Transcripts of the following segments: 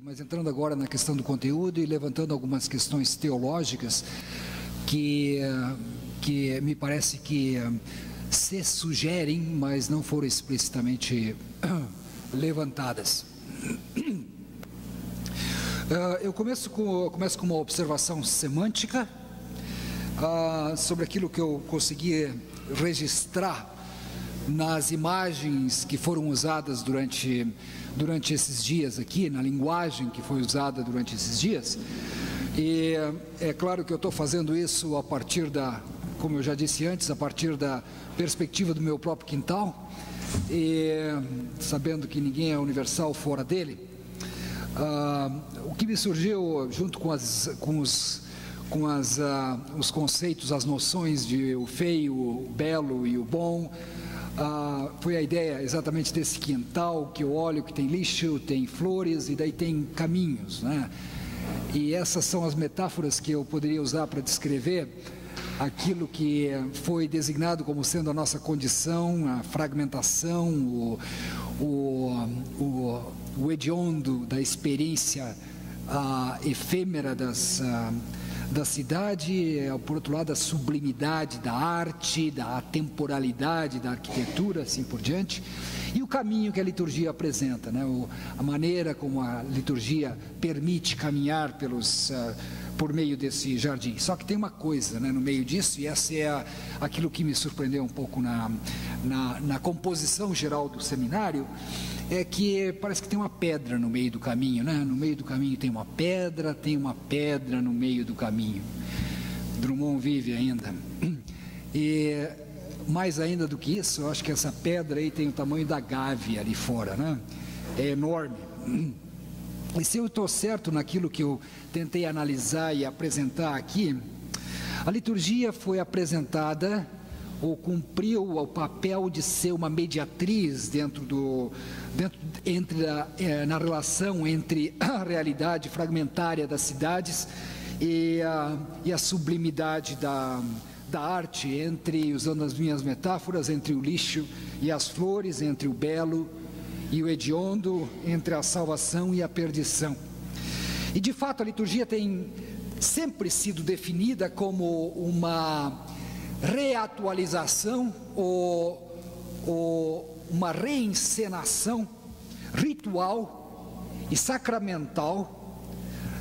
Mas entrando agora na questão do conteúdo e levantando algumas questões teológicas que me parece que se sugerem, mas não foram explicitamente levantadas. Eu começo com uma observação semântica sobre aquilo que eu consegui registrar nas imagens que foram usadas durante esses dias aqui, na linguagem que foi usada durante esses dias. E é claro que eu estou fazendo isso a partir como eu já disse antes, a partir da perspectiva do meu próprio quintal, e sabendo que ninguém é universal fora dele. O que me surgiu junto com os conceitos, as noções de o feio, o belo e o bom, foi a ideia exatamente desse quintal que eu olho, que tem lixo, tem flores e daí tem caminhos, né? E essas são as metáforas que eu poderia usar para descrever aquilo que foi designado como sendo a nossa condição, a fragmentação, o hediondo da experiência efêmera da cidade, por outro lado a sublimidade da arte, da atemporalidade da arquitetura, assim por diante, e o caminho que a liturgia apresenta, né? A maneira como a liturgia permite caminhar por meio desse jardim. Só que tem uma coisa, né, no meio disso, e essa é aquilo que me surpreendeu um pouco na composição geral do seminário, é que parece que tem uma pedra no meio do caminho, né? No meio do caminho tem uma pedra no meio do caminho. Drummond vive ainda. E mais ainda do que isso, eu acho que essa pedra aí tem o tamanho da Gávea ali fora, né? É enorme. E se eu estou certo naquilo que eu tentei analisar e apresentar aqui, a liturgia foi apresentada ou cumpriu o papel de ser uma mediatriz na relação entre a realidade fragmentária das cidades e a sublimidade da arte, usando as minhas metáforas, entre o lixo e as flores, entre o belo e o hediondo, entre a salvação e a perdição. E de fato a liturgia tem sempre sido definida como uma reatualização ou uma reencenação ritual e sacramental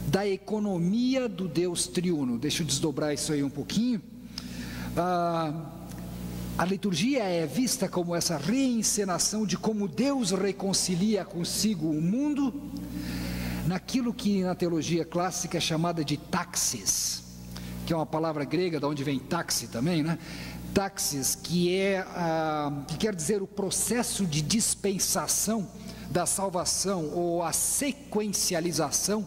da economia do Deus triuno. Deixa eu desdobrar isso aí um pouquinho. A liturgia é vista como essa reencenação de como Deus reconcilia consigo o mundo, naquilo que na teologia clássica é chamada de taxis, que é uma palavra grega, de onde vem táxi também, né? Taxis, que quer dizer o processo de dispensação da salvação, ou a sequencialização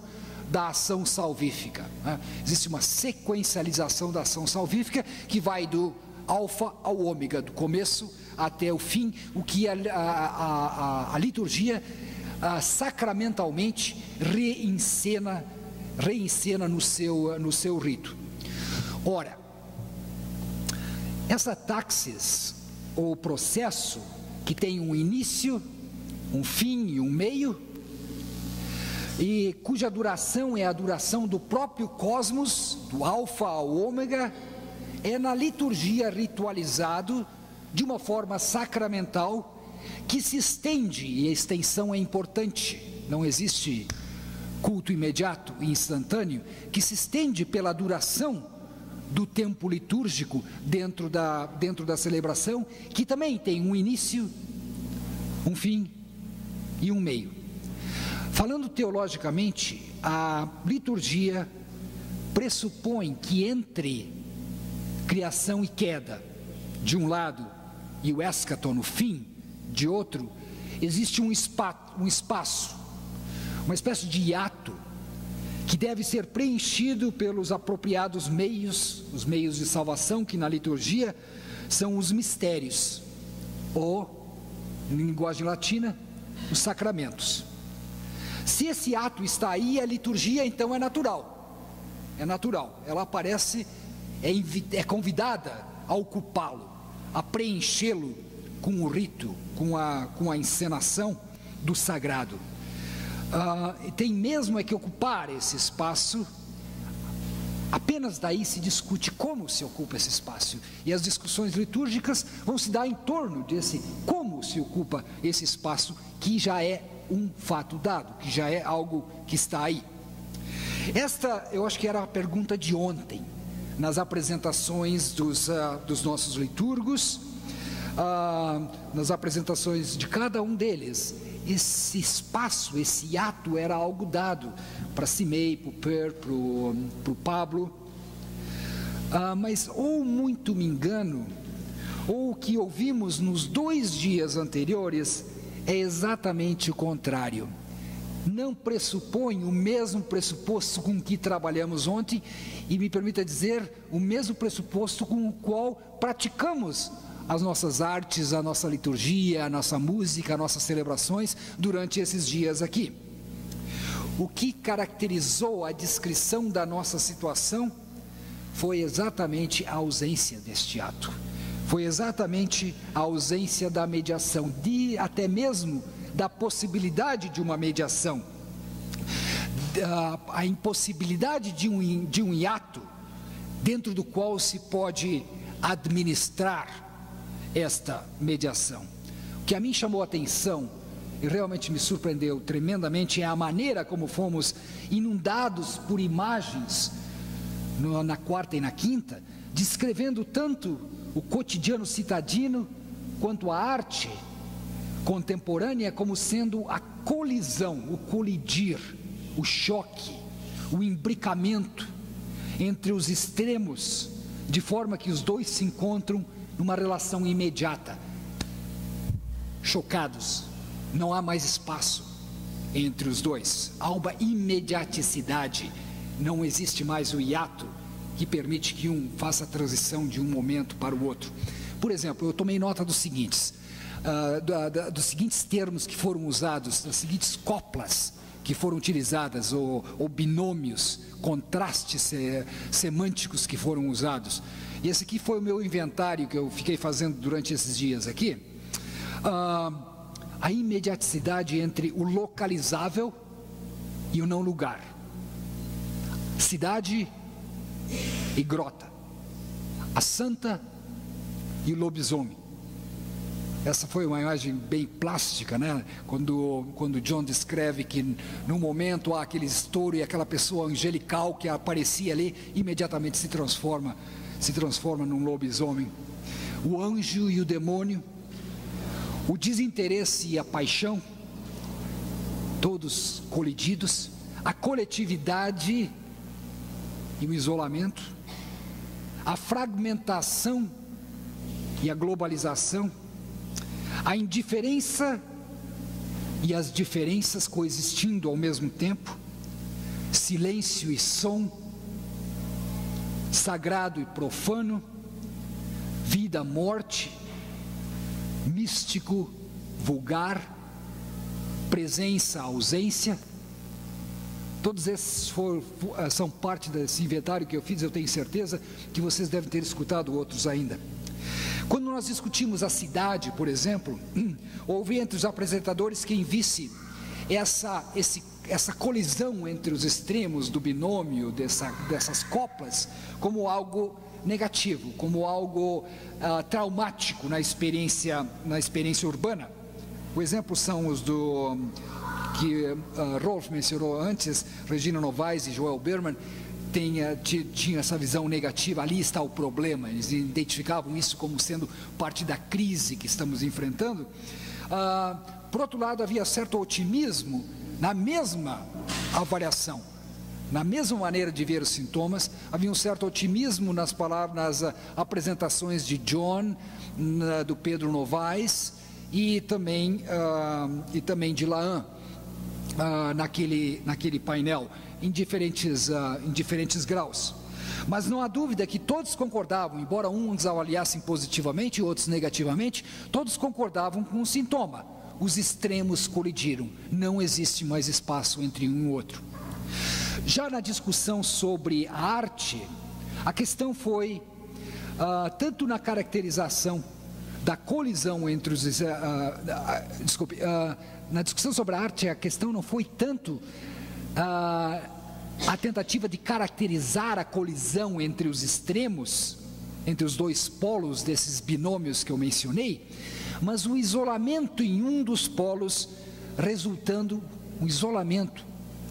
da ação salvífica, né? Existe uma sequencialização da ação salvífica que vai do alfa ao ômega, do começo até o fim, o que a liturgia sacramentalmente reencena no seu rito. Ora, essa taxis, ou processo, que tem um início, um fim e um meio, e cuja duração é a duração do próprio cosmos, do alfa ao ômega, é na liturgia ritualizado de uma forma sacramental que se estende, e a extensão é importante, não existe culto imediato e instantâneo, que se estende pela duração do tempo litúrgico dentro da celebração, que também tem um início, um fim e um meio. Falando teologicamente, a liturgia pressupõe que entre criação e queda, de um lado, e o eschaton, o fim, de outro, existe um espaço, uma espécie de hiato, que deve ser preenchido pelos apropriados meios, os meios de salvação, que na liturgia são os mistérios, ou, em linguagem latina, os sacramentos. Se esse ato está aí, a liturgia então é natural, ela aparece, é convidada a ocupá-lo, a preenchê-lo com o rito, com a encenação do sagrado. tem mesmo que ocupar esse espaço. Apenas daí se discute como se ocupa esse espaço. E as discussões litúrgicas vão se dar em torno desse como se ocupa esse espaço, que já é um fato dado, que já é algo que está aí. Esta, eu acho que era a pergunta de ontem, nas apresentações dos nossos liturgos, nas apresentações de cada um deles. Esse espaço, esse ato era algo dado para Simei, para o Per, para o Pablo, mas ou muito me engano, ou o que ouvimos nos 2 dias anteriores é exatamente o contrário. Não pressupõe o mesmo pressuposto com que trabalhamos ontem, e me permita dizer, o mesmo pressuposto com o qual praticamos as nossas artes, a nossa liturgia, a nossa música, as nossas celebrações durante esses dias aqui. O que caracterizou a descrição da nossa situação foi exatamente a ausência deste ato, foi exatamente a ausência da mediação, até mesmo da possibilidade de uma mediação, a impossibilidade de um hiato dentro do qual se pode administrar esta mediação. O que a mim chamou a atenção e realmente me surpreendeu tremendamente é a maneira como fomos inundados por imagens na quarta e na quinta, descrevendo tanto o cotidiano citadino quanto a arte contemporânea como sendo a colisão, o colidir, o choque, o imbricamento entre os extremos, de forma que os dois se encontram numa relação imediata. Chocados, não há mais espaço entre os dois, há uma imediaticidade, não existe mais o hiato que permite que um faça a transição de um momento para o outro. Por exemplo, eu tomei nota dos seguintes, dos seguintes termos que foram usados, das seguintes coplas que foram utilizadas, ou binômios, contrastes semânticos que foram usados. E esse aqui foi o meu inventário que eu fiquei fazendo durante esses dias aqui. A imediaticidade entre o localizável e o não lugar, cidade e grota, a santa e o lobisomem. Essa foi uma imagem bem plástica, né? Quando John descreve que no momento há aquele estouro e aquela pessoa angelical que aparecia ali, imediatamente se transforma num lobisomem. O anjo e o demônio, o desinteresse e a paixão, todos colididos, a coletividade e o isolamento, a fragmentação e a globalização, a indiferença e as diferenças coexistindo ao mesmo tempo, silêncio e som, sagrado e profano, vida, morte, místico, vulgar, presença, ausência. Todos esses são parte desse inventário que eu fiz. Eu tenho certeza que vocês devem ter escutado outros ainda. Quando nós discutimos a cidade, por exemplo, houve entre os apresentadores quem visse essa colisão entre os extremos do binômio, dessas coplas, como algo negativo, como algo traumático na experiência urbana. O exemplo são os que Rolf mencionou antes, Regina Novaes e Joel Berman, tinha essa visão negativa. Ali está o problema. Eles identificavam isso como sendo parte da crise que estamos enfrentando. Por outro lado, havia certo otimismo na mesma avaliação, na mesma maneira de ver os sintomas. Havia um certo otimismo nas apresentações de John, do Pedro Novaes e também de Laan, naquele painel, em diferentes graus. Mas não há dúvida que todos concordavam, embora uns avaliassem positivamente e outros negativamente, todos concordavam com o sintoma. Os extremos colidiram, não existe mais espaço entre um e outro. Já na discussão sobre a arte, a questão foi tanto na caracterização da colisão entre os... na discussão sobre a arte, a questão não foi tanto a tentativa de caracterizar a colisão entre os extremos, entre os dois polos desses binômios que eu mencionei, mas o isolamento em um dos polos, resultando um isolamento,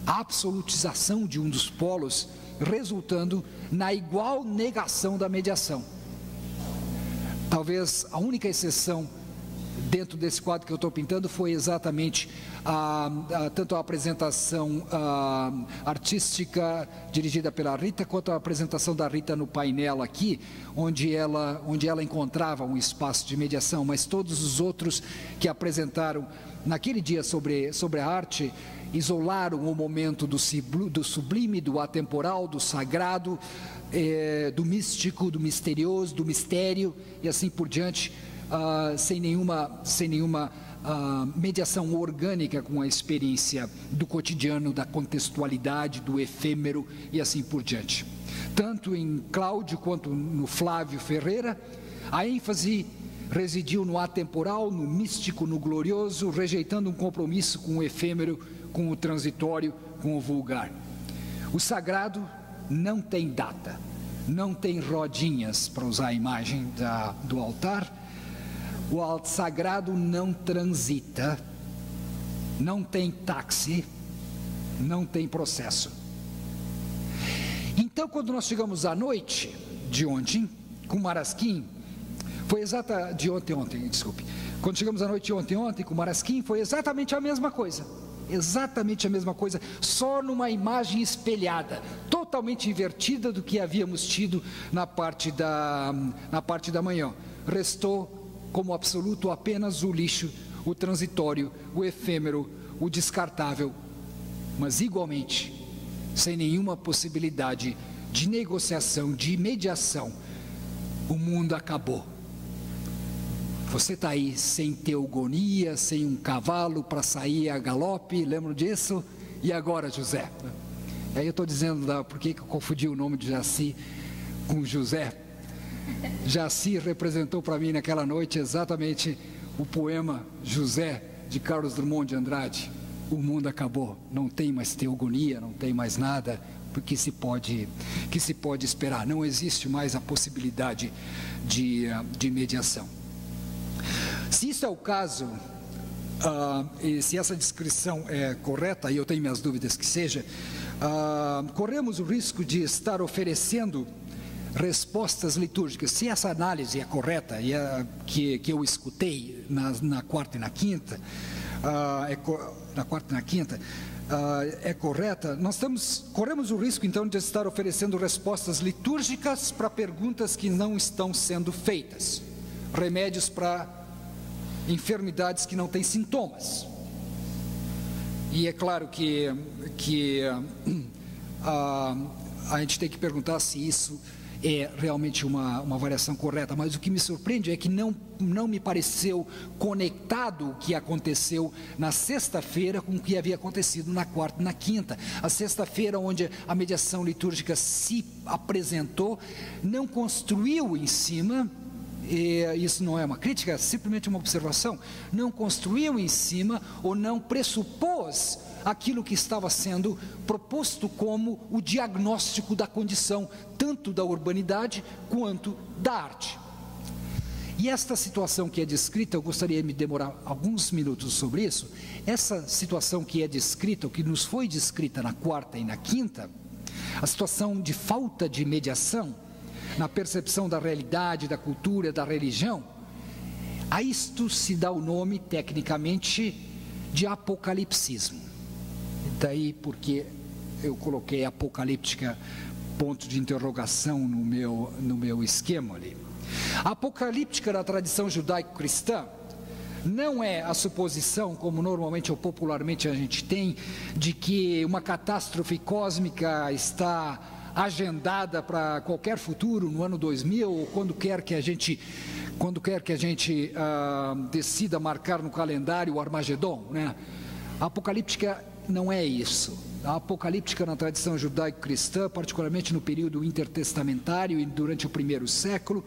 a absolutização de um dos polos, resultando na igual negação da mediação. Talvez a única exceção dentro desse quadro que eu estou pintando foi exatamente tanto a apresentação artística dirigida pela Rita, quanto a apresentação da Rita no painel aqui, onde ela encontrava um espaço de mediação, mas todos os outros que apresentaram naquele dia sobre a arte, isolaram o momento do sublime, do atemporal, do sagrado, do místico, do misterioso, do mistério e assim por diante, sem nenhuma mediação orgânica com a experiência do cotidiano, da contextualidade, do efêmero e assim por diante. Tanto em Cláudio quanto no Flávio Ferreira, a ênfase residiu no atemporal, no místico, no glorioso, rejeitando um compromisso com o efêmero, com o transitório, com o vulgar. O sagrado não tem data, não tem rodinhas, para usar a imagem do altar. O sagrado não transita, não tem táxi, não tem processo. Então, quando nós chegamos à noite de ontem, com Marasquim, foi quando chegamos à noite de ontem com Marasquim, foi exatamente a mesma coisa. Exatamente a mesma coisa, só numa imagem espelhada, totalmente invertida do que havíamos tido na parte da manhã. Restou como absoluto apenas o lixo, o transitório, o efêmero, o descartável, mas igualmente sem nenhuma possibilidade de negociação, de mediação. O mundo acabou. Você está aí sem teogonia, sem um cavalo para sair a galope, lembram disso? E agora, José? Aí eu estou dizendo por que eu confundi o nome de Jaci com José. Jaci representou para mim naquela noite exatamente o poema José, de Carlos Drummond de Andrade. O mundo acabou, não tem mais teogonia, não tem mais nada que se pode esperar. Não existe mais a possibilidade de mediação. Se isso é o caso, e se essa descrição é correta, e eu tenho minhas dúvidas que seja, corremos o risco de estar oferecendo respostas litúrgicas. Se essa análise é correta, e que eu escutei na quarta e na quinta, é correta, corremos o risco então de estar oferecendo respostas litúrgicas para perguntas que não estão sendo feitas, remédios para enfermidades que não têm sintomas. E é claro que a gente tem que perguntar se isso é realmente uma avaliação correta, mas o que me surpreende é que não me pareceu conectado o que aconteceu na sexta-feira com o que havia acontecido na quarta e na quinta. A sexta-feira, onde a mediação litúrgica se apresentou, não construiu em cima, e isso não é uma crítica, é simplesmente uma observação, não construiu em cima ou não pressupôs aquilo que estava sendo proposto como o diagnóstico da condição, tanto da urbanidade quanto da arte. E esta situação que é descrita, eu gostaria de me demorar alguns minutos sobre isso. Essa situação que é descrita, o que nos foi descrita na quarta e na quinta, a situação de falta de mediação na percepção da realidade, da cultura, da religião, a isto se dá o nome, tecnicamente, de apocalipsismo. E daí porque eu coloquei apocalíptica, ponto de interrogação no meu esquema ali. A apocalíptica da tradição judaico-cristã não é a suposição, como normalmente ou popularmente a gente tem, de que uma catástrofe cósmica está agendada para qualquer futuro, no ano 2000, ou quando quer que a gente decida marcar no calendário o Armagedon, né? A apocalíptica não é isso. A apocalíptica na tradição judaico-cristã, particularmente no período intertestamentário e durante o primeiro século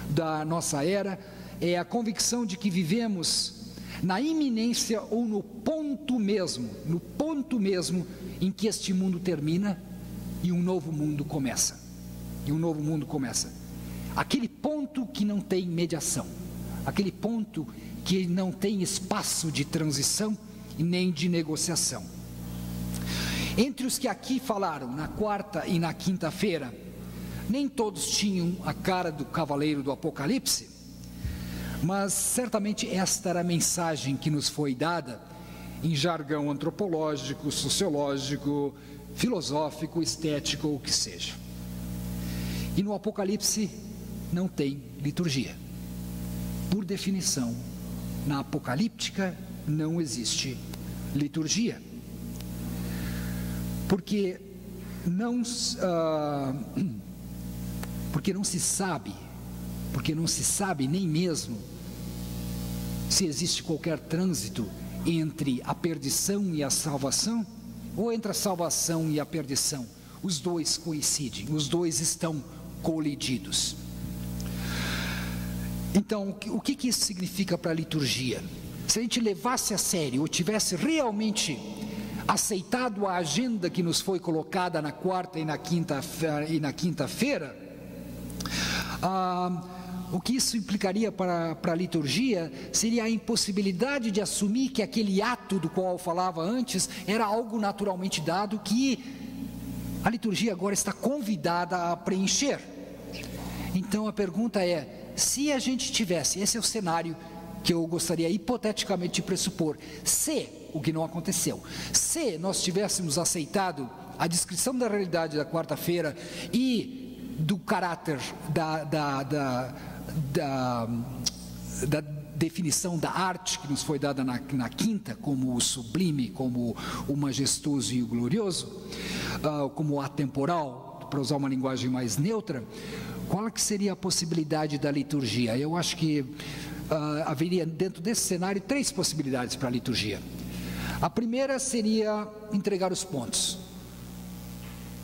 da nossa era, é a convicção de que vivemos na iminência ou no ponto mesmo em que este mundo termina e um novo mundo começa. Aquele ponto que não tem mediação, aquele ponto que não tem espaço de transição e nem de negociação. Entre os que aqui falaram na quarta e na quinta-feira, nem todos tinham a cara do cavaleiro do Apocalipse, mas certamente esta era a mensagem que nos foi dada em jargão antropológico, sociológico, filosófico, estético ou o que seja. E no Apocalipse não tem liturgia. Por definição, na apocalíptica não existe liturgia. Porque não se sabe nem mesmo se existe qualquer trânsito entre a perdição e a salvação, ou entre a salvação e a perdição. Os dois coincidem, os dois estão colididos. Então, o que isso significa para a liturgia? Se a gente levasse a sério, ou tivesse realmente aceitado a agenda que nos foi colocada na quarta e na quinta-feira, o que isso implicaria para a liturgia seria a impossibilidade de assumir que aquele ato do qual eu falava antes era algo naturalmente dado, que a liturgia agora está convidada a preencher. Então a pergunta é: se a gente tivesse, esse é o cenário que eu gostaria hipoteticamente de pressupor, se, o que não aconteceu, se nós tivéssemos aceitado a descrição da realidade da quarta-feira e do caráter da definição da arte que nos foi dada na quinta, como o sublime, como o majestoso e o glorioso, como o atemporal, para usar uma linguagem mais neutra, qual que seria a possibilidade da liturgia? Eu acho que haveria dentro desse cenário 3 possibilidades para a liturgia. A primeira seria entregar os pontos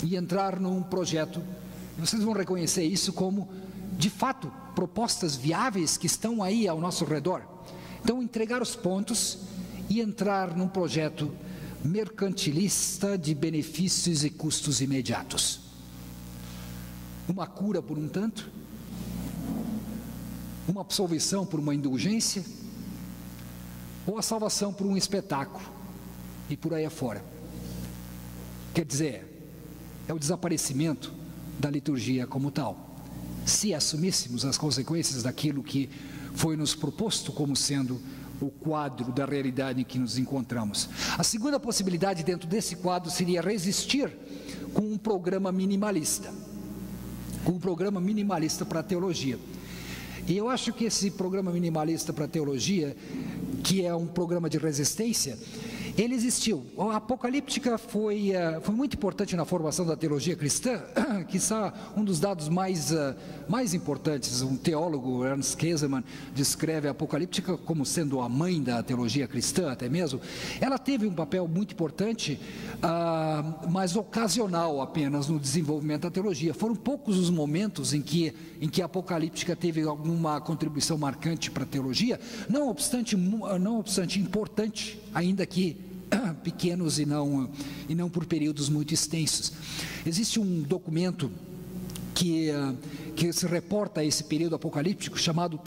e entrar num projeto. Vocês vão reconhecer isso como, de fato, propostas viáveis que estão aí ao nosso redor. Então, entregar os pontos e entrar num projeto mercantilista de benefícios e custos imediatos. Uma cura por um tanto, uma absolvição por uma indulgência, ou a salvação por um espetáculo, e por aí afora. Quer dizer, é o desaparecimento da liturgia como tal, se assumíssemos as consequências daquilo que foi nos proposto como sendo o quadro da realidade em que nos encontramos. A segunda possibilidade dentro desse quadro seria resistir com um programa minimalista, para a teologia. E eu acho que esse programa minimalista para a teologia, que é um programa de resistência, ele existiu. A apocalíptica foi muito importante na formação da teologia cristã, que está um dos dados mais importantes. Um teólogo, Ernst Käsemann, descreve a apocalíptica como sendo a mãe da teologia cristã, até mesmo. Ela teve um papel muito importante, mas ocasional apenas no desenvolvimento da teologia. Foram poucos os momentos em que a apocalíptica teve alguma contribuição marcante para a teologia, não obstante importante, ainda que pequenos e não por períodos muito extensos. Existe um documento que se reporta a esse período apocalíptico, chamado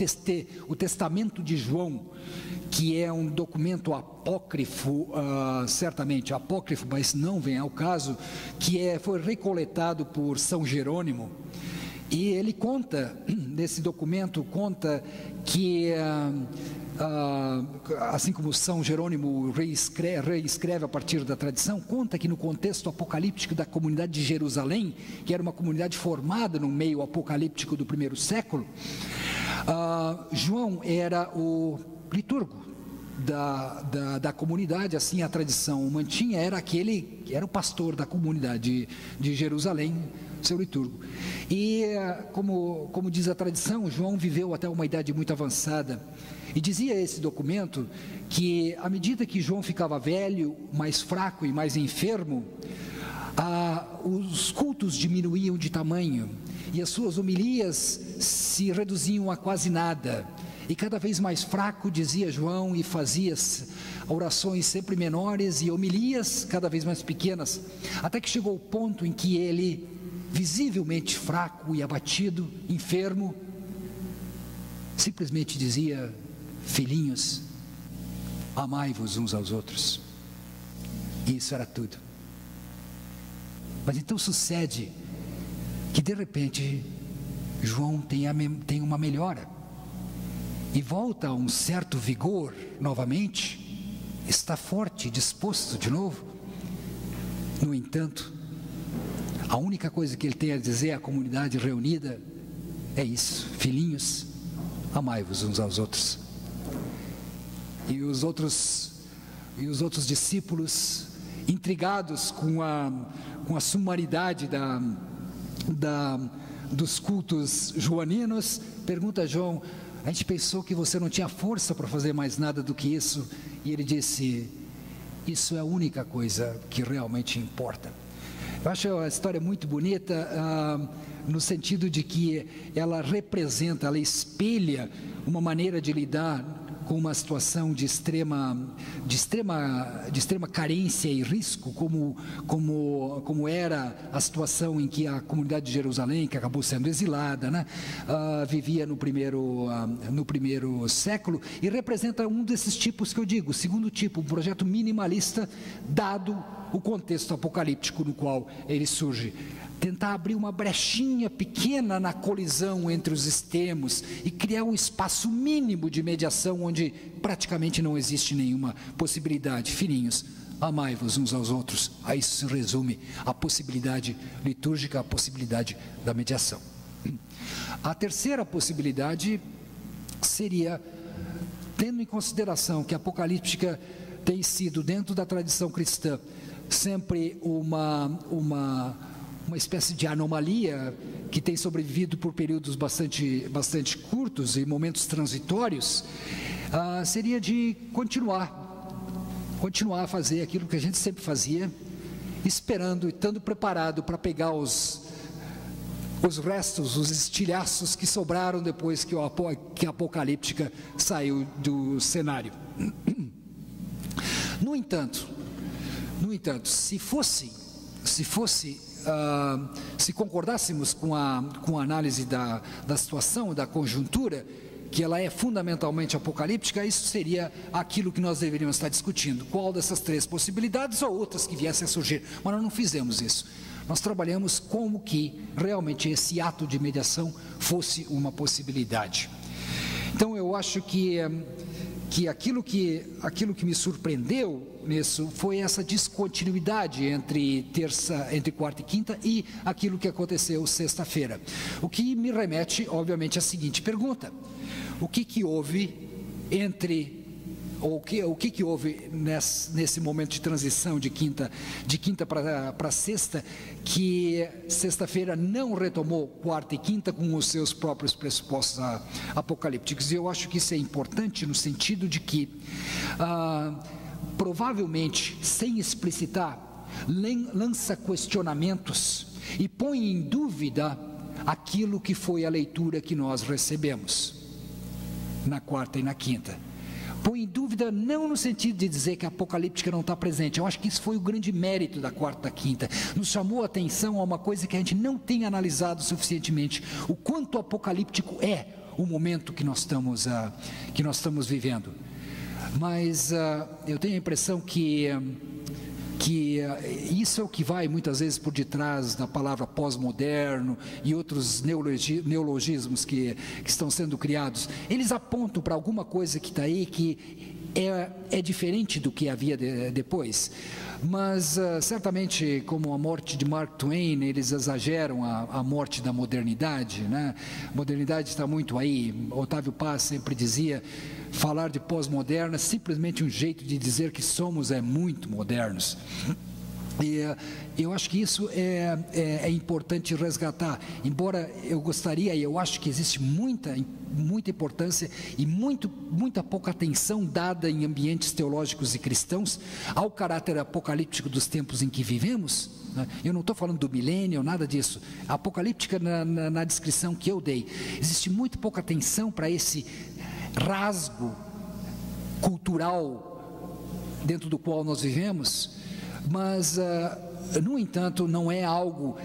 o Testamento de João, que é um documento apócrifo, certamente apócrifo, mas não vem ao caso, foi recoletado por São Jerônimo. E ele nesse documento, que assim como São Jerônimo reescreve a partir da tradição, conta que no contexto apocalíptico da comunidade de Jerusalém, que era uma comunidade formada no meio apocalíptico do primeiro século, João era o liturgo da comunidade, assim a tradição mantinha, era o pastor da comunidade de Jerusalém, seu liturgo. E como diz a tradição, João viveu até uma idade muito avançada, e dizia esse documento que à medida que João ficava velho, mais fraco e mais enfermo, os cultos diminuíam de tamanho e as suas homilias se reduziam a quase nada. e cada vez mais fraco, dizia João, e fazia orações sempre menores e homilias cada vez mais pequenas, até que chegou o ponto em que ele, visivelmente fraco e abatido, enfermo, simplesmente dizia: filhinhos, amai-vos uns aos outros. E isso era tudo. Mas então sucede que de repente João tem uma melhora e volta a um certo vigor novamente, está forte, disposto de novo. No entanto, a única coisa que ele tem a dizer à comunidade reunida é isso: filhinhos, amai-vos uns aos outros. E os outros discípulos, intrigados com a sumaridade dos cultos joaninos, pergunta a João: a gente pensou que você não tinha força para fazer mais nada do que isso. E ele disse: isso é a única coisa que realmente importa. Eu acho a história muito bonita, no sentido de que ela representa, ela espelha uma maneira de lidar com uma situação de extrema carência e risco, como era a situação em que a comunidade de Jerusalém, que acabou sendo exilada, né, vivia no primeiro século, e representa um desses tipos que eu digo, o segundo tipo, um projeto minimalista, dado o contexto apocalíptico no qual ele surge. Tentar abrir uma brechinha pequena na colisão entre os extremos e criar um espaço mínimo de mediação onde praticamente não existe nenhuma possibilidade. Filhinhos, amai-vos uns aos outros. A isso se resume a possibilidade litúrgica, a possibilidade da mediação. A terceira possibilidade seria, tendo em consideração que a apocalíptica tem sido, dentro da tradição cristã, sempre uma espécie de anomalia que tem sobrevivido por períodos bastante curtos e momentos transitórios, seria de continuar a fazer aquilo que a gente sempre fazia, esperando e estando preparado para pegar os restos, os estilhaços que sobraram depois que a apocalíptica saiu do cenário. No entanto, se concordássemos com a análise da situação, da conjuntura, que ela é fundamentalmente apocalíptica, isso seria aquilo que nós deveríamos estar discutindo. Qual dessas três possibilidades ou outras que viessem a surgir? Mas nós não fizemos isso. Nós trabalhamos como que realmente esse ato de mediação fosse uma possibilidade. Então eu acho que aquilo que me surpreendeu nisso foi essa descontinuidade entre quarta e quinta e aquilo que aconteceu sexta-feira. O que me remete, obviamente, à seguinte pergunta: o que houve nesse momento de transição de quinta para sexta, que sexta-feira não retomou quarta e quinta com os seus próprios pressupostos apocalípticos? E eu acho que isso é importante no sentido de que, provavelmente, sem explicitar, lança questionamentos e põe em dúvida aquilo que foi a leitura que nós recebemos na quarta e na quinta. Põe em dúvida não no sentido de dizer que a apocalíptica não está presente. Eu acho que isso foi o grande mérito da quarta e quinta. Nos chamou a atenção a uma coisa que a gente não tem analisado suficientemente: o quanto apocalíptico é o momento que nós estamos vivendo. Mas eu tenho a impressão que isso é o que vai muitas vezes por detrás da palavra pós-moderno e outros neologismos que estão sendo criados. Eles apontam para alguma coisa que está aí que é diferente do que havia depois. Mas certamente, como a morte de Mark Twain, eles exageram a morte da modernidade, né? A modernidade está muito aí. Otávio Paz sempre dizia: falar de pós-moderno é simplesmente um jeito de dizer que somos muito modernos. E eu acho que isso é importante resgatar, embora eu gostaria, e eu acho que existe muita importância e muita pouca atenção dada em ambientes teológicos e cristãos ao caráter apocalíptico dos tempos em que vivemos. Eu não estou falando do milênio, nada disso. A apocalíptica, na descrição que eu dei, existe muito pouca atenção para rasgo cultural dentro do qual nós vivemos, mas, no entanto, não é algo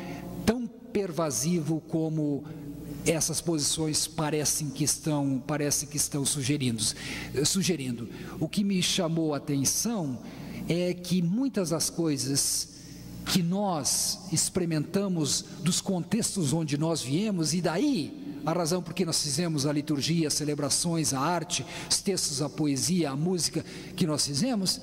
tão pervasivo como essas posições parecem que estão sugerindo. O que me chamou a atenção é que muitas das coisas que nós experimentamos dos contextos onde nós viemos, e daí a razão por que nós fizemos a liturgia, as celebrações, a arte, os textos, a poesia, a música que nós fizemos,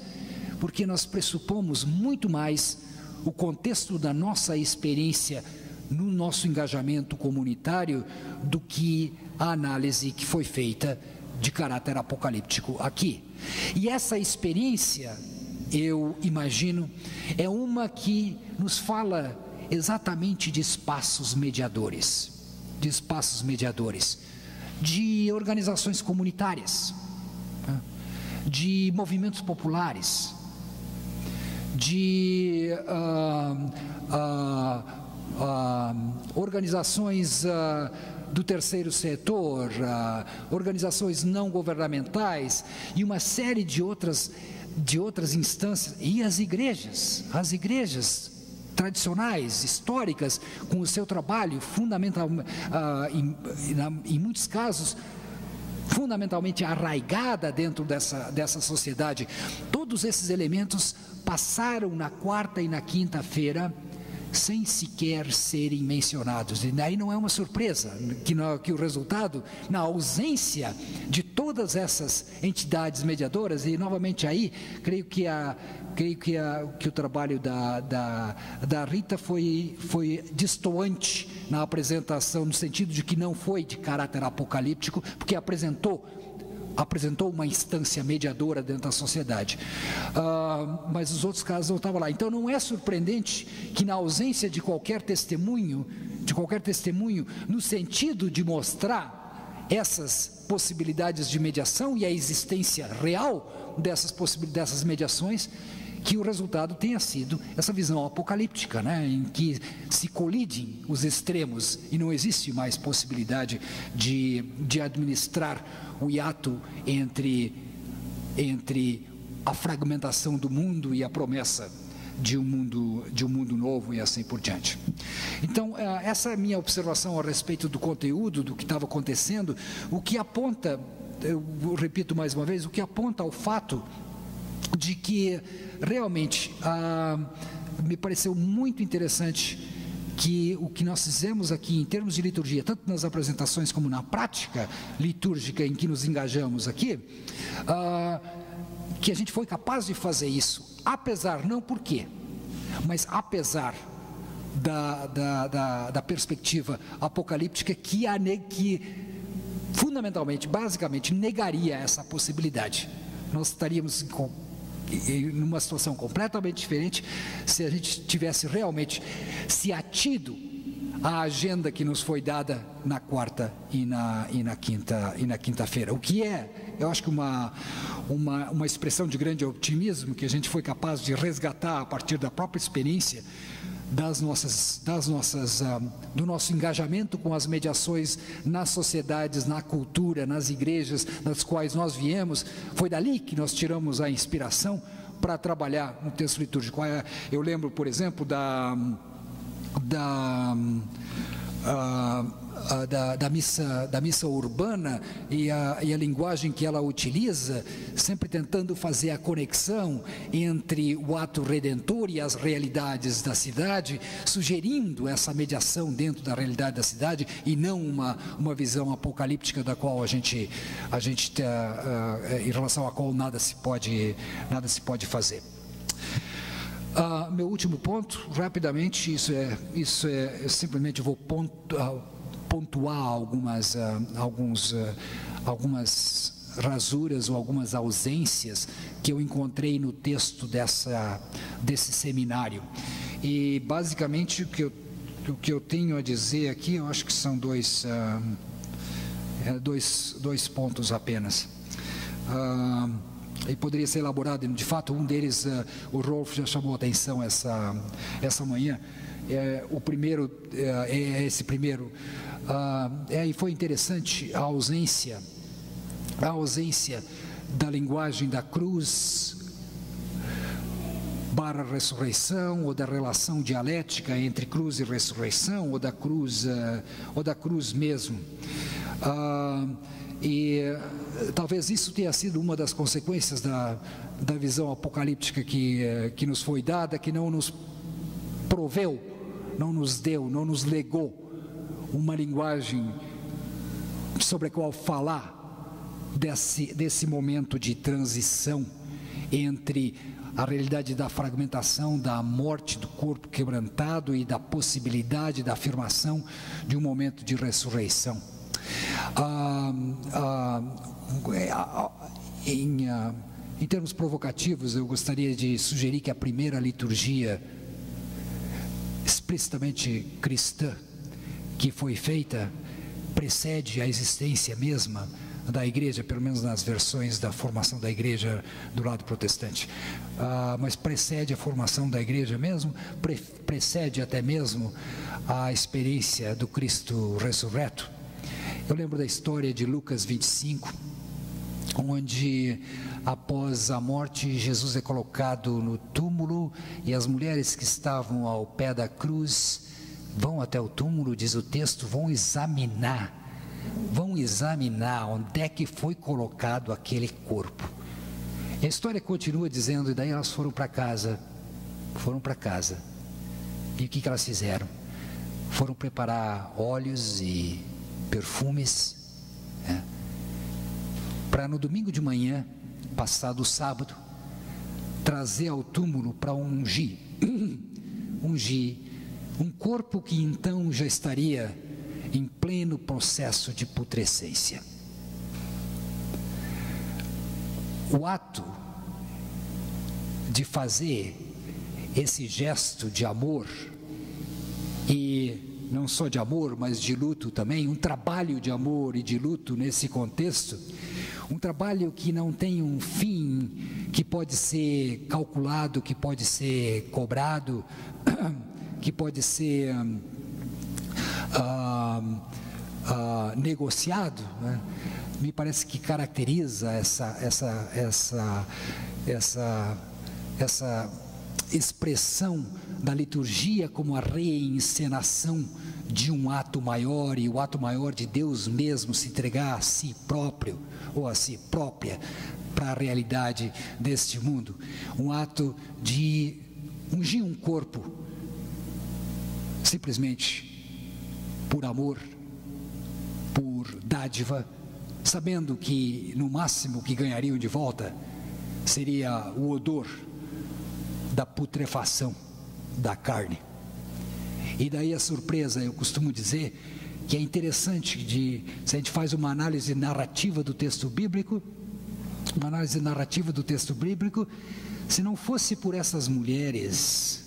porque nós pressupomos muito mais o contexto da nossa experiência no nosso engajamento comunitário do que a análise que foi feita de caráter apocalíptico aqui. E essa experiência, eu imagino, é uma que nos fala exatamente de espaços mediadores, de organizações comunitárias, de movimentos populares, de organizações do terceiro setor, organizações não governamentais e uma série de outras instâncias, e as igrejas tradicionais, históricas, com o seu trabalho fundamental, em muitos casos, fundamentalmente arraigada dentro dessa sociedade. Todos esses elementos passaram na quarta e na quinta-feira sem sequer serem mencionados. E daí não é uma surpresa que o resultado, na ausência de todas essas entidades mediadoras, e novamente aí, creio que o trabalho da Rita foi destoante na apresentação, no sentido de que não foi de caráter apocalíptico, porque apresentou uma instância mediadora dentro da sociedade, mas os outros casos não estavam lá. Então não é surpreendente que, na ausência de qualquer testemunho, no sentido de mostrar essas possibilidades de mediação e a existência real dessas mediações, que o resultado tenha sido essa visão apocalíptica, né, em que se colidem os extremos e não existe mais possibilidade de administrar o hiato entre a fragmentação do mundo e a promessa de um mundo novo e assim por diante. Então, essa é a minha observação a respeito do conteúdo, do que estava acontecendo, o que aponta, eu repito mais uma vez, o que aponta ao fato de que realmente me pareceu muito interessante que o que nós fizemos aqui em termos de liturgia, tanto nas apresentações como na prática litúrgica em que nos engajamos aqui, que a gente foi capaz de fazer isso, apesar, não por quê, mas apesar da perspectiva apocalíptica que fundamentalmente, basicamente, negaria essa possibilidade. Nós estaríamos numa situação completamente diferente se a gente tivesse realmente se atido à agenda que nos foi dada na quarta e na quinta-feira, o que é, eu acho que uma expressão de grande otimismo que a gente foi capaz de resgatar a partir da própria experiência do nosso engajamento com as mediações nas sociedades, na cultura, nas igrejas das quais nós viemos. Foi dali que nós tiramos a inspiração para trabalhar no texto litúrgico. Eu lembro, por exemplo, da missa urbana e a linguagem que ela utiliza, sempre tentando fazer a conexão entre o ato redentor e as realidades da cidade, sugerindo essa mediação dentro da realidade da cidade e não uma visão apocalíptica da qual a gente em relação à qual nada se pode fazer. Meu último ponto, rapidamente, eu simplesmente vou pontuar algumas rasuras ou algumas ausências que eu encontrei no texto desse seminário. E basicamente o que eu tenho a dizer aqui, eu acho que são dois pontos apenas. E poderia ser elaborado, de fato, um deles, o Rolf já chamou a atenção essa manhã. O primeiro é esse primeiro. E foi interessante a ausência a ausência da linguagem da cruz para a ressurreição, ou da relação dialética entre cruz e ressurreição, ou da cruz mesmo. E talvez isso tenha sido uma das consequências da visão apocalíptica que nos foi dada, que não nos proveu, não nos deu, não nos legou uma linguagem sobre a qual falar desse momento de transição entre a realidade da fragmentação, da morte do corpo quebrantado e da possibilidade da afirmação de um momento de ressurreição. Em termos provocativos, eu gostaria de sugerir que a primeira liturgia explicitamente cristã que foi feita precede a existência mesma da igreja, pelo menos nas versões da formação da igreja do lado protestante, mas precede a formação da igreja mesmo, precede até mesmo a experiência do Cristo ressurreto. Eu lembro da história de Lucas 25, onde após a morte Jesus é colocado no túmulo e as mulheres que estavam ao pé da cruz vão até o túmulo, diz o texto, vão examinar onde é que foi colocado aquele corpo. E a história continua dizendo, e daí elas foram para casa. E o que elas fizeram? Foram preparar óleos e perfumes, para no domingo de manhã, passado o sábado, trazer ao túmulo para ungir um corpo que então já estaria em pleno processo de putrescência. O ato de fazer esse gesto de amor, e não só de amor, mas de luto também, um trabalho de amor e de luto nesse contexto, um trabalho que não tem um fim, que pode ser calculado, que pode ser cobrado, que pode ser negociado, né? Me parece que caracteriza essa expressão da liturgia como a reencenação de um ato maior, e o ato maior de Deus mesmo se entregar a si próprio ou a si própria para a realidade deste mundo, um ato de ungir um corpo simplesmente por amor, por dádiva, sabendo que no máximo o que ganhariam de volta seria o odor da putrefação da carne. E daí a surpresa, eu costumo dizer que é interessante, se a gente faz uma análise narrativa do texto bíblico, se não fosse por essas mulheres,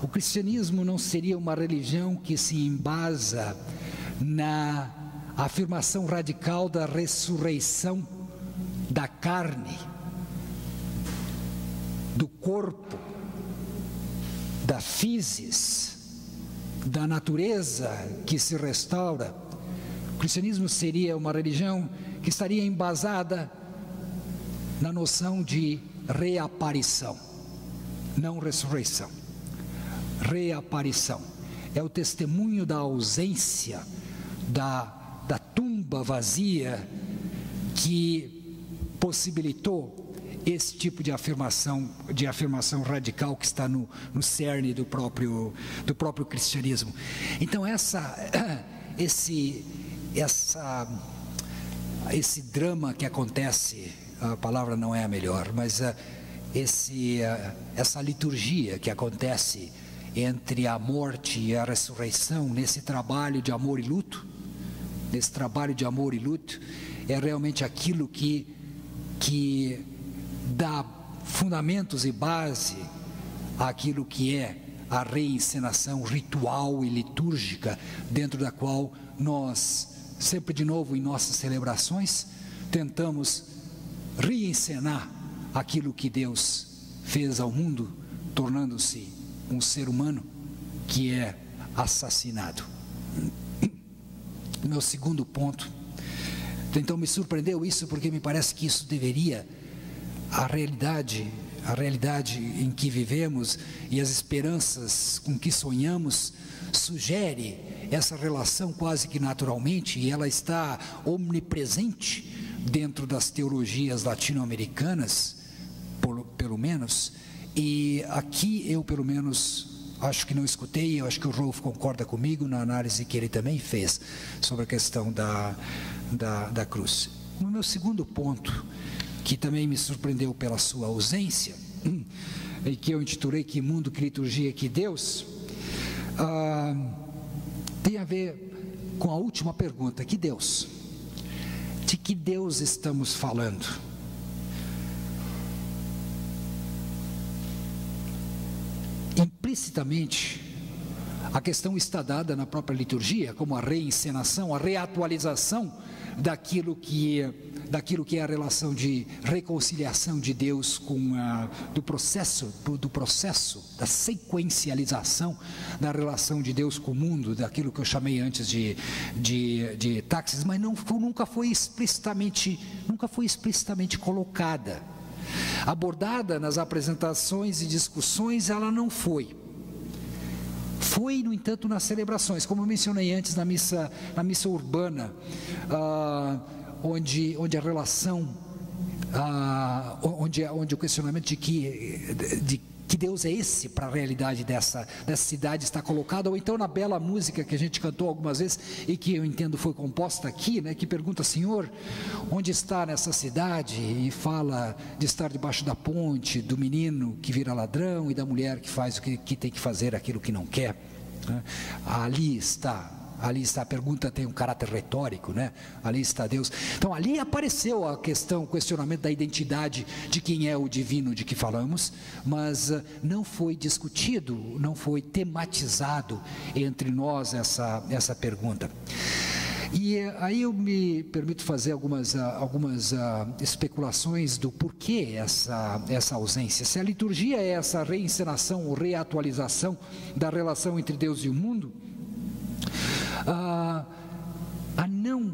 o cristianismo não seria uma religião que se embasa na afirmação radical da ressurreição da carne, do corpo, da physis, da natureza que se restaura. O cristianismo seria uma religião que estaria embasada na noção de reaparição, não ressurreição. Reaparição é o testemunho da ausência da tumba vazia que possibilitou esse tipo de afirmação radical que está no cerne do próprio cristianismo. Então esse drama que acontece, a palavra não é a melhor, mas essa liturgia que acontece entre a morte e a ressurreição, nesse trabalho de amor e luto, é realmente aquilo que dá fundamentos e base àquilo que é a reencenação ritual e litúrgica, dentro da qual nós, sempre de novo em nossas celebrações, tentamos reencenar aquilo que Deus fez ao mundo, tornando-se um ser humano que é assassinado. Meu segundo ponto Então me surpreendeu isso, porque me parece que isso deveria, a realidade em que vivemos e as esperanças com que sonhamos, sugere essa relação quase que naturalmente, e ela está omnipresente dentro das teologias latino-americanas, pelo menos, e aqui eu pelo menos acho que não escutei. Eu acho que o Rolf concorda comigo na análise que ele também fez sobre a questão da cruz. O meu segundo ponto, que também me surpreendeu pela sua ausência, e que eu intitulei Que Mundo, Que Liturgia, Que Deus, tem a ver com a última pergunta: que Deus? De que Deus estamos falando? Implicitamente, a questão está dada na própria liturgia, como a reencenação, a reatualização daquilo que é a relação de reconciliação de Deus do processo, da sequencialização da relação de Deus com o mundo, daquilo que eu chamei antes de táxis, mas nunca foi explicitamente colocada. Abordada nas apresentações e discussões, ela não foi. Foi, no entanto, nas celebrações, como eu mencionei antes, na missa urbana, onde a relação, onde o questionamento de que Deus é esse para a realidade dessa cidade está colocado, ou então na bela música que a gente cantou algumas vezes e que eu entendo foi composta aqui, né, que pergunta: Senhor, onde está nessa cidade? E fala de estar debaixo da ponte, do menino que vira ladrão e da mulher que faz o que tem que fazer, aquilo que não quer, né? Ali está, a pergunta tem um caráter retórico, né? Ali está Deus. Então ali apareceu o questionamento da identidade de quem é o divino de que falamos, mas não foi discutido, não foi tematizado entre nós essa pergunta. E aí eu me permito fazer algumas especulações do porquê essa ausência. Se a liturgia é essa reencenação ou reatualização da relação entre Deus e o mundo, a não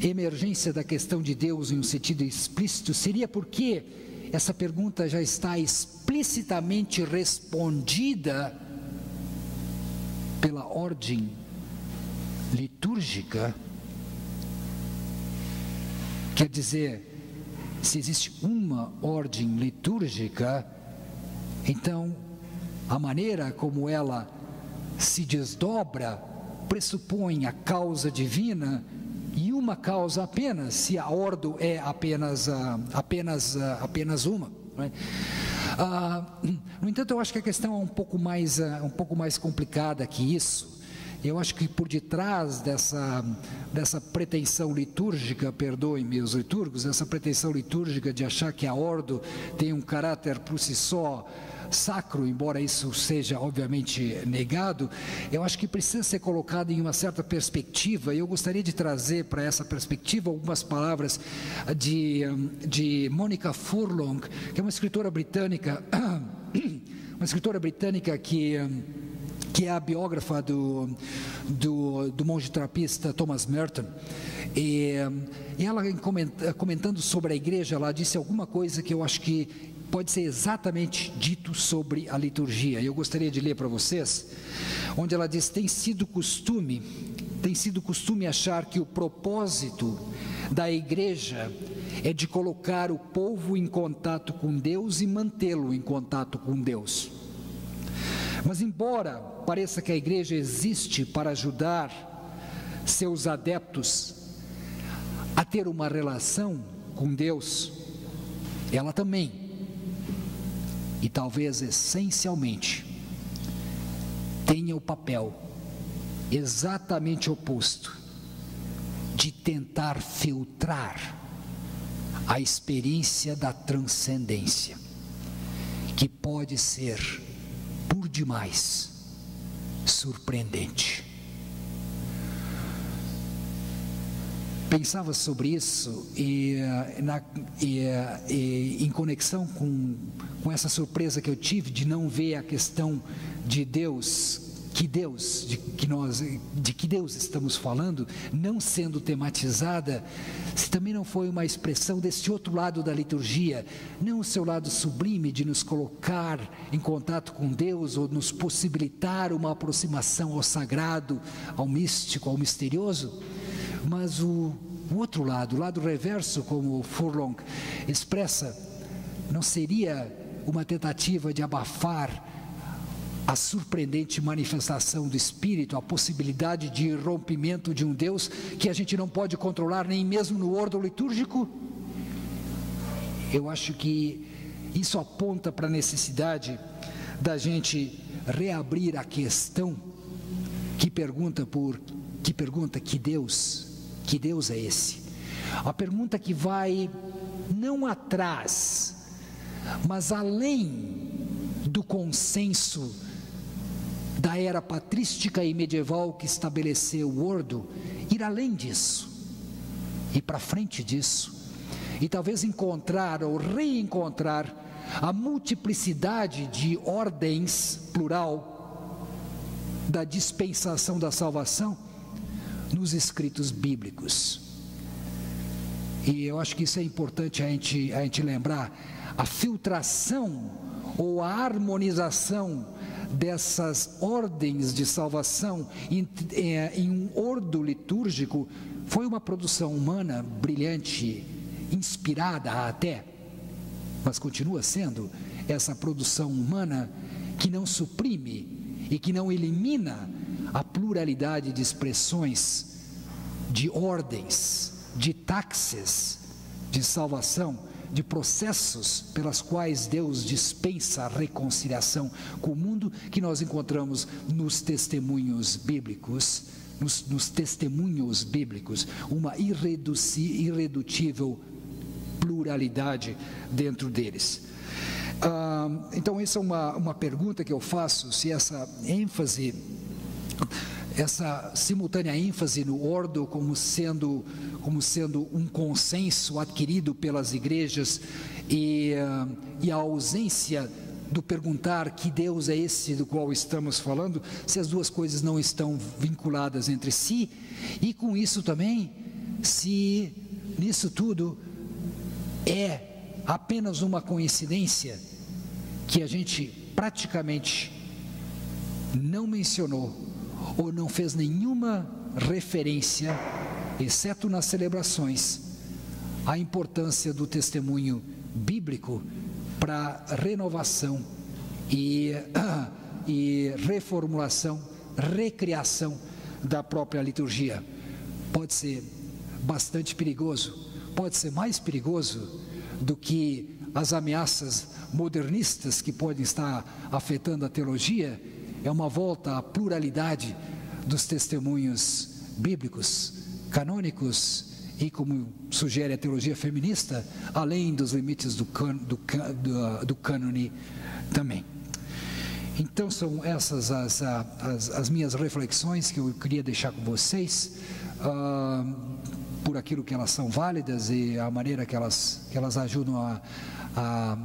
emergência da questão de Deus em um sentido explícito seria porque essa pergunta já está explicitamente respondida pela ordem litúrgica. Quer dizer, se existe uma ordem litúrgica, então a maneira como ela se desdobra pressupõe a causa divina e uma causa apenas, se a ordo é apenas uma, não é? No entanto, eu acho que a questão é um pouco mais complicada que isso. Eu acho que por detrás dessa pretensão litúrgica, perdoem-me os litúrgicos, essa pretensão litúrgica de achar que a ordo tem um caráter por si só sacro, embora isso seja obviamente negado, eu acho que precisa ser colocado em uma certa perspectiva, e eu gostaria de trazer para essa perspectiva algumas palavras de Monica Furlong, que é uma escritora britânica, que é a biógrafa do monge trapista Thomas Merton, e ela comentando sobre a igreja, ela disse alguma coisa que eu acho que pode ser exatamente dito sobre a liturgia. Eu gostaria de ler para vocês, onde ela diz: tem sido costume achar que o propósito da igreja é de colocar o povo em contato com Deus e mantê-lo em contato com Deus. Mas embora pareça que a igreja existe para ajudar seus adeptos a ter uma relação com Deus, ela também, e talvez essencialmente, tenha o papel exatamente oposto, de tentar filtrar a experiência da transcendência, que pode ser, por demais, surpreendente. Pensava sobre isso e em conexão com essa surpresa que eu tive de não ver a questão de Deus de que Deus estamos falando, não sendo tematizada, se também não foi uma expressão desse outro lado da liturgia, não o seu lado sublime de nos colocar em contato com Deus ou nos possibilitar uma aproximação ao sagrado, ao místico, ao misterioso, mas o outro lado, o lado reverso, como Furlong expressa, não seria uma tentativa de abafar a surpreendente manifestação do Espírito, a possibilidade de rompimento de um Deus que a gente não pode controlar nem mesmo no ordo litúrgico? Eu acho que isso aponta para a necessidade da gente reabrir a questão que pergunta que Deus é esse? A pergunta que vai não atrás, mas além do consenso da era patrística e medieval que estabeleceu o ordo, ir além disso, ir para frente disso, e talvez encontrar ou reencontrar a multiplicidade de ordens, plural, da dispensação da salvação nos escritos bíblicos. E eu acho que isso é importante a gente lembrar, a filtração ou a harmonização dessas ordens de salvação em um ordo litúrgico foi uma produção humana brilhante, inspirada até, mas continua sendo essa produção humana que não suprime e que não elimina a pluralidade de expressões, de ordens, de taxes de salvação, de processos pelas quais Deus dispensa a reconciliação com o mundo, que nós encontramos nos testemunhos bíblicos, uma irredutível pluralidade dentro deles. Então essa é uma pergunta que eu faço, se essa simultânea ênfase no ordo como sendo um consenso adquirido pelas igrejas e a ausência do perguntar que Deus é esse do qual estamos falando, se as duas coisas não estão vinculadas entre si, e com isso também, se nisso tudo é apenas uma coincidência que a gente praticamente não mencionou ou não fez nenhuma referência, exceto nas celebrações, à importância do testemunho bíblico para renovação e reformulação, recriação da própria liturgia. Pode ser bastante perigoso, pode ser mais perigoso do que as ameaças modernistas que podem estar afetando a teologia. É uma volta à pluralidade dos testemunhos bíblicos, canônicos e, como sugere a teologia feminista, além dos limites do cânone também. Então são essas as minhas reflexões que eu queria deixar com vocês, por aquilo que elas são válidas e a maneira que elas ajudam a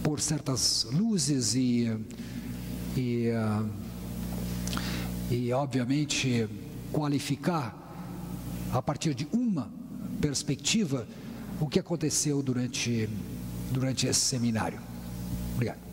pôr certas luzes e obviamente qualificar a partir de uma perspectiva o que aconteceu durante esse seminário. Obrigado.